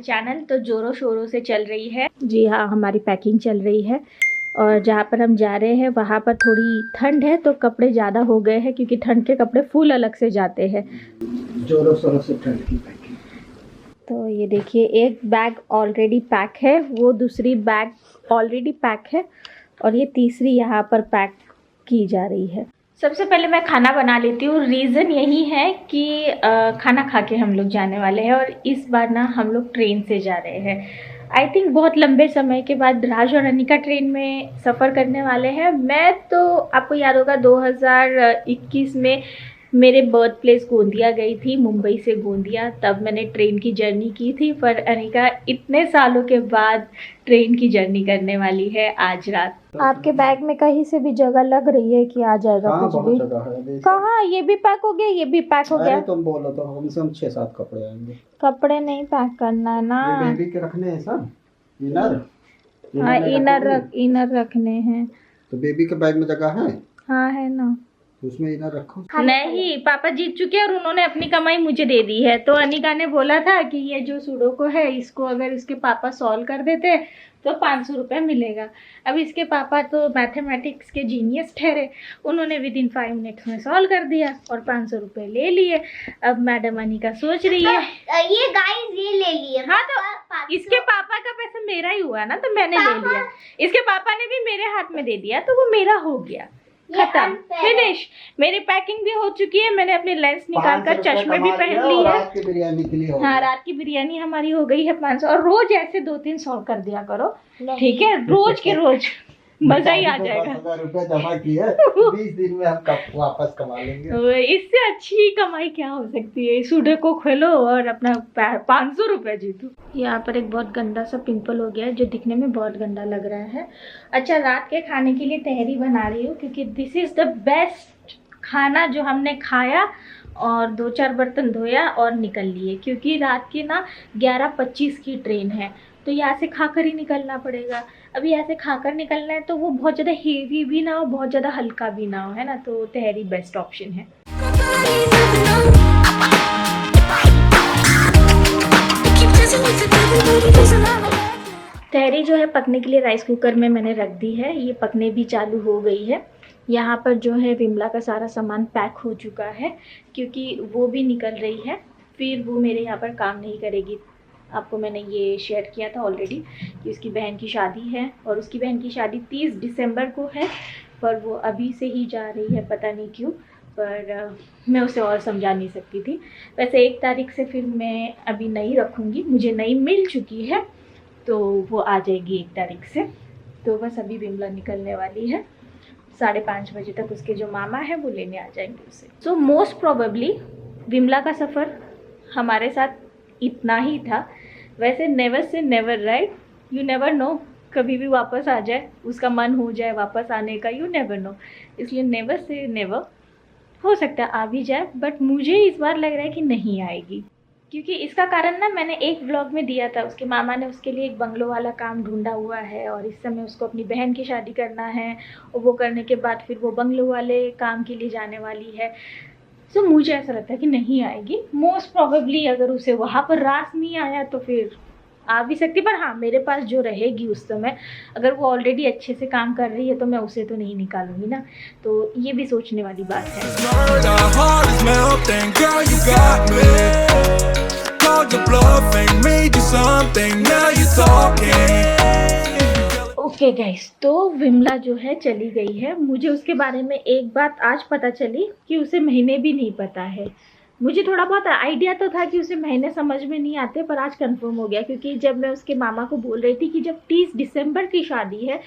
Channel तो जोरों शोरों से चल रही है। जी हाँ, हमारी पैकिंग चल रही है और जहाँ पर हम जा रहे हैं वहाँ पर थोड़ी ठंड है तो कपड़े ज़्यादा हो गए हैं क्योंकि ठंड के कपड़े फुल अलग से जाते हैं। जोरों शोरों से ठंड की पैकिंग। तो ये देखिए, एक बैग ऑलरेडी पैक है, वो दूसरी बैग ऑलरेडी पैक है और ये तीसरी यहाँ पर पैक की जा रही है। सबसे पहले मैं खाना बना लेती हूँ। रीज़न यही है कि खाना खा के हम लोग जाने वाले हैं और इस बार ना हम लोग ट्रेन से जा रहे हैं। आई थिंक बहुत लंबे समय के बाद राज और अनिका ट्रेन में सफ़र करने वाले हैं। मैं तो आपको याद होगा 2021 में मेरे बर्थ प्लेस गोंदिया गई थी, मुंबई से गोंदिया, तब मैंने ट्रेन की जर्नी की थी। पर अनिका इतने सालों के बाद ट्रेन की जर्नी करने वाली है आज रात। आपके बैग में कहीं से भी जगह लग रही है कि आ जाएगा कुछ भी? कहाँ? ये भी पैक हो गया, ये भी पैक हो गया। तुम बोलो तो कम से कम 6-7 कपड़े आएंगे। कपड़े नहीं पैक करना है ना, बेबी के रखने हैं सब। इनर रखने हैं। तो बेबी के बैग में जगह है? हाँ है ना, उसमें इनर रखो। नहीं, पापा जीत चुके हैं और उन्होंने अपनी कमाई मुझे दे दी है। तो अनिका ने बोला था कि ये जो सुडोको है इसको अगर इसके पापा सॉल्व कर देते तो 500 रुपये मिलेगा। अब इसके पापा तो मैथमेटिक्स के जीनियस ठहरे, उन्होंने विद इन 5 मिनट्स में सॉल्व कर दिया और 500 रुपये ले लिए। अब मैडम अनिका सोच रही है ये गाइस ये ले लिए। हाँ, तो इसके पापा का पैसा मेरा ही हुआ ना, तो मैंने ले लिया। इसके पापा ने भी मेरे हाथ में दे दिया तो वो मेरा हो गया, खत्म, फिनिश। मेरी पैकिंग भी हो चुकी है। मैंने अपने लेंस निकाल कर चश्मे भी पहन ली है। रात की बिरयानी के लिए हाँ, रात की बिरयानी हमारी हो गई है 500। और रोज ऐसे 2-3 सॉल्व कर दिया करो, ठीक है? रोज के रोज मजा ही आ जाएगा। 10,000 रुपए जमा किए 20 दिन में हम वापस कमा लेंगे। इससे अच्छी कमाई क्या हो सकती है? सूडे को खोलो और अपना 500 रुपये जीतो। यहाँ पर एक बहुत गंदा सा पिंपल हो गया है जो दिखने में बहुत गंदा लग रहा है। अच्छा, रात के खाने के लिए तहरी बना रही हूँ क्योंकि दिस इज़ द बेस्ट खाना जो हमने खाया और 2-4 बर्तन धोया और निकल लिए, क्योंकि रात की ना 11:25 की ट्रेन है तो यहाँ से खाकर ही निकलना पड़ेगा। अभी ऐसे खाकर निकलना है तो वो बहुत ज़्यादा हेवी भी ना हो, बहुत ज़्यादा हल्का भी ना हो, है ना? तो तहरी बेस्ट ऑप्शन है। तहरी जो है पकने के लिए राइस कुकर में मैंने रख दी है, ये पकने भी चालू हो गई है। यहाँ पर जो है विमला का सारा सामान पैक हो चुका है क्योंकि वो भी निकल रही है, फिर वो मेरे यहाँ पर काम नहीं करेगी। आपको मैंने ये शेयर किया था ऑलरेडी कि उसकी बहन की शादी है और उसकी बहन की शादी 30 दिसंबर को है, पर वो अभी से ही जा रही है, पता नहीं क्यों। पर मैं उसे और समझा नहीं सकती थी। वैसे 1 तारीख से फिर मैं अभी नहीं रखूँगी, मुझे नई मिल चुकी है तो वो आ जाएगी 1 तारीख से। तो बस अभी विमला निकलने वाली है, 5:30 बजे तक उसके जो मामा है वो लेने आ जाएंगे उसे। सो मोस्ट प्रोबेबली विमला का सफ़र हमारे साथ इतना ही था। वैसे never say never, right? You never know, कभी भी वापस आ जाए, उसका मन हो जाए वापस आने का, यू नेवर नो। इसलिए नेवर से नेवर, हो सकता है आ भी जाए, बट मुझे इस बार लग रहा है कि नहीं आएगी। क्योंकि इसका कारण ना मैंने एक व्लॉग में दिया था, उसके मामा ने उसके लिए एक बंगलो वाला काम ढूंढा हुआ है और इस समय उसको अपनी बहन की शादी करना है और वो करने के बाद फिर वो बंगलो वाले काम के लिए जाने वाली है। तो मुझे ऐसा लगता है कि नहीं आएगी। मोस्ट प्रोबेबली अगर उसे वहाँ पर रास नहीं आया तो फिर आ भी सकती, पर हाँ, मेरे पास जो रहेगी उस समय, अगर वो ऑलरेडी अच्छे से काम कर रही है तो मैं उसे तो नहीं निकालूंगी ना। तो ये भी सोचने वाली बात है। ओके गाइस, तो विमला जो है चली गई है। मुझे उसके बारे में एक बात आज पता चली कि उसे महीने भी नहीं पता है। मुझे थोड़ा बहुत आइडिया तो था कि उसे महीने समझ में नहीं आते, पर आज कंफर्म हो गया क्योंकि जब मैं उसके मामा को बोल रही थी कि जब 30 दिसंबर की शादी है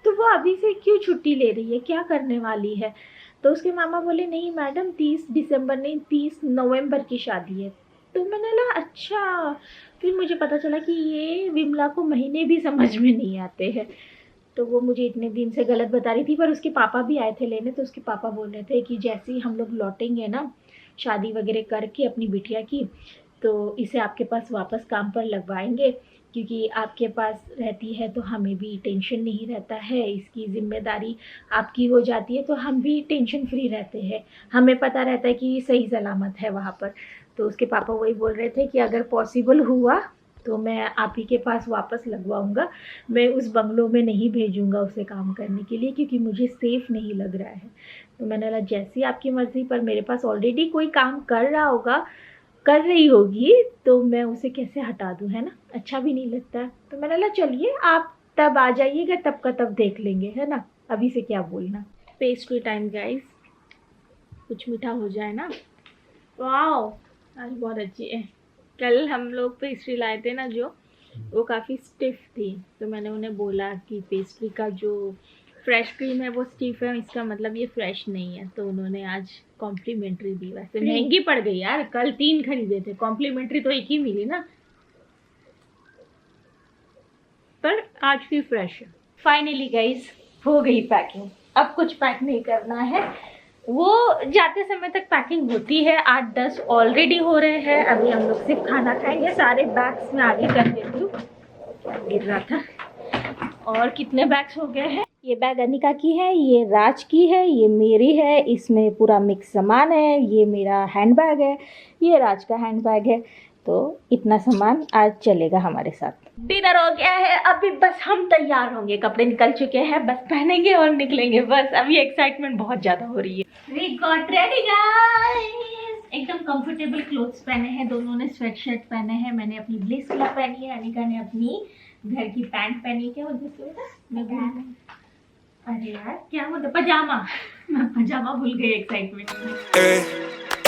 तो वो अभी से क्यों छुट्टी ले रही है, क्या करने वाली है? तो उसके मामा बोले नहीं मैडम, 30 दिसंबर नहीं 30 नवंबर की शादी है। तो मैंने बोला अच्छा। फिर मुझे पता चला कि ये विमला को महीने भी समझ में नहीं आते हैं। तो वो मुझे इतने दिन से गलत बता रही थी, पर उसके पापा भी आए थे लेने, तो उसके पापा बोल रहे थे कि जैसे ही हम लोग लौटेंगे ना शादी वगैरह करके अपनी बिटिया की, तो इसे आपके पास वापस काम पर लगवाएंगे, क्योंकि आपके पास रहती है तो हमें भी टेंशन नहीं रहता है, इसकी जिम्मेदारी आपकी हो जाती है तो हम भी टेंशन फ्री रहते हैं, हमें पता रहता है कि सही सलामत है वहाँ पर। तो उसके पापा वही बोल रहे थे कि अगर पॉसिबल हुआ तो मैं आप ही के पास वापस लगवाऊंगा। मैं उस बंगलों में नहीं भेजूंगा उसे काम करने के लिए, क्योंकि मुझे सेफ़ नहीं लग रहा है। तो मैंने बोला जैसी आपकी मर्ज़ी, पर मेरे पास ऑलरेडी कोई काम कर रहा होगा, कर रही होगी, तो मैं उसे कैसे हटा दूँ, है ना? अच्छा भी नहीं लगता। तो मैंने बोला चलिए आप तब आ जाइएगा, तब का तब देख लेंगे, है ना? अभी से क्या बोलना। पेस्ट्री टाइम गाइस, कुछ मीठा हो जाए ना। वाओ, आज बहुत अच्छी है। कल हम लोग पेस्ट्री लाए थे ना, जो वो काफ़ी स्टिफ थी, तो मैंने उन्हें बोला कि पेस्ट्री का जो फ्रेश क्रीम है वो स्टिफ है, इसका मतलब ये फ्रेश नहीं है। तो उन्होंने आज कॉम्प्लीमेंट्री दी। वैसे महंगी पड़ गई यार, कल 3 खरीदे थे, कॉम्प्लीमेंट्री तो एक ही मिली ना, पर आज भी फ्रेश है। फाइनली गाइज हो गई पैकिंग। अब कुछ पैक नहीं करना है, वो जाते समय तक पैकिंग होती है। 8-10 ऑलरेडी हो रहे हैं। अभी हम लोग सिर्फ खाना खाएंगे। सारे बैग्स में आगे कर देती हूँ, गिर रहा था। और कितने बैग्स हो गए हैं? ये बैग अनिका की है, ये राज की है, ये मेरी है। इसमें पूरा मिक्स सामान है। ये मेरा हैंड बैग है, ये राज का हैंड बैग है। तो इतना सामान आज चलेगा हमारे साथ। डिनर हो गया है, अभी बस हम तैयार होंगे। कपड़े निकल चुके हैं, बस पहनेंगे और निकलेंगे। बस अभी एक्साइटमेंट बहुत ज़्यादा हो रही है। We got ready guys. एकदम कंफर्टेबल क्लोथ्स पहने हैं, दोनों ने स्वेट शर्ट पहने हैं। मैंने अपनी ब्लेस क्लब पहनी है, अनिका ने अपनी घर की पैंट पहनी है। क्या बोलते हैं? अरे यार क्या बोलते, पजामा। मैं पजामा भूल गई एक्साइटमेंट में।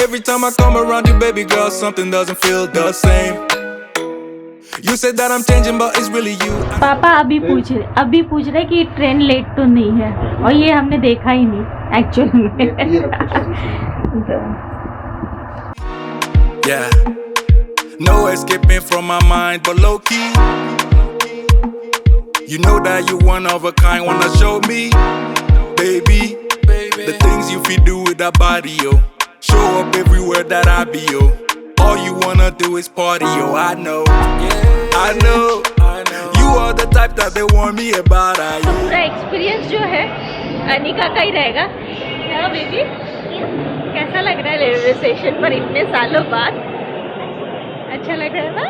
Every time I come around you, baby girl, something doesn't feel the same. You said that I'm changing, but it's really you. पापा अभी पूछ रहे कि ट्रेन लेट तो नहीं है, और ये हमने देखा ही नहीं एक्चुअल में। Yeah, no escaping from my mind, but low key, you know that you one of a kind. Wanna show me, baby, the things you feel do with that body, yo. Show up everywhere that I be, yo. All you wanna do is party, yo. I know, you are the type that they want me about. पूरा experience जो है अनिका का ही रहेगा। क्या baby, कैसा लग रहा है रेलवे स्टेशन पर इतने सालों बाद? अच्छा लग रहा है ना?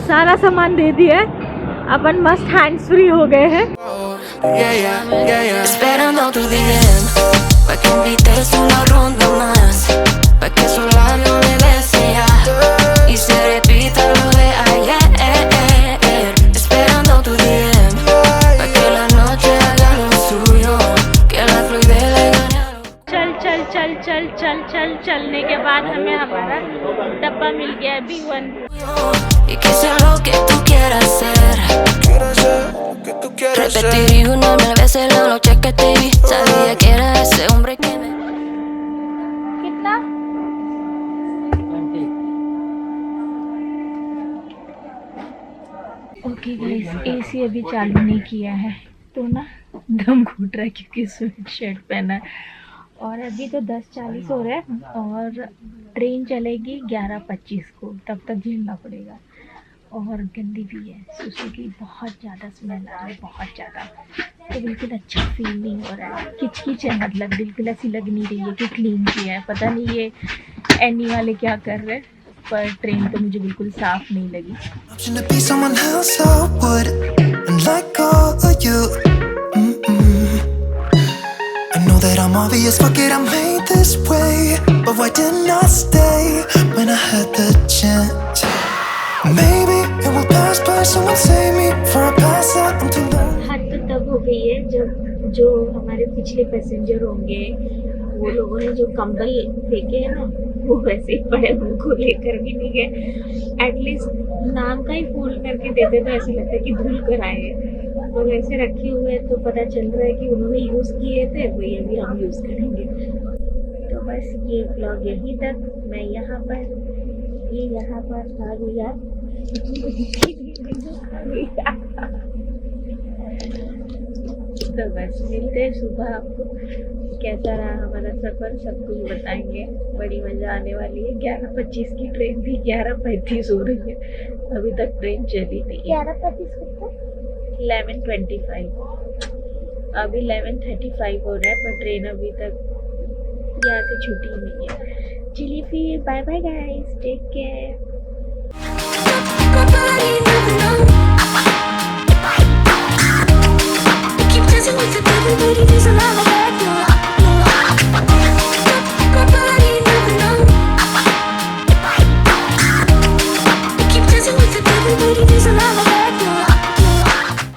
सारा सामान दे दिया, अपन मस्त हैंड्स फ्री हो गए हैं। Esperando tu DM, pa' que invites una ronda más, pa' que esos labios me besen ya, y se repita lo de ayer. Esperando tu DM, pa' que la noche haga lo suyo, que la fluidez le gane a lo... चलने के बाद हमें हमारा डब्बा मिल गया है B1। Y que sea lo que tú quieras hacer. Repetiría una mil veces la noche que te vi. Sabía que era ese hombre que me... कितना? Okay guys, AC अभी चालू नहीं किया है, तो ना दम घुट रहा है क्योंकि स्वेट शर्ट पहना है। और अभी तो 10:40 हो रहा है, और ट्रेन चलेगी 11:25 को, तब तक झेलना पड़ेगा। और गंदी भी है, सुसु की बहुत ज़्यादा स्मेल आ रही है, बहुत ज़्यादा। तो बिल्कुल अच्छा फील नहीं हो रहा है, किचकिच है, मतलब बिल्कुल ऐसी लग नहीं रही है कि क्लीन किया है। पता नहीं ये एनी वाले क्या कर रहे हैं, पर ट्रेन तो मुझे बिल्कुल साफ़ नहीं लगी। That I'm obvious, fuck it, I'm made this way. But why didn't I stay when I had the chance? Maybe it will pass by, someone save me for a pass out, I'm too low. हद तो तब हो गई है जब जो हमारे पिछले पैसेंजर होंगे, वो लोगों ने जो कंबल फेंके हैं ना, वो वैसे ही पड़े, उनको लेकर भी नहीं गए। एटलीस्ट नाम का ही फूल करके देते तो ऐसे लगता है कि धुल कर आए हैं, और ऐसे रखे हुए तो पता चल रहा है कि उन्होंने यूज़ किए थे, वही अभी हम यूज़ करेंगे। तो बस ये ब्लॉग यहीं तक। मैं यहाँ पर आ गई यार। तो बस मिलते हैं सुबह। आपको कैसा रहा हमारा सफ़र सब कुछ बताएंगे, बड़ी मज़ा आने वाली है। 11:25 की ट्रेन थी, 11:35 हो रही है, अभी तक ट्रेन चली नहीं। 11:35 को 11:25, अभी 11:35 हो रहा है, पर ट्रेन अभी तक यहाँ से छूटी नहीं है। चलिए फिर bye bye guys, take care. My body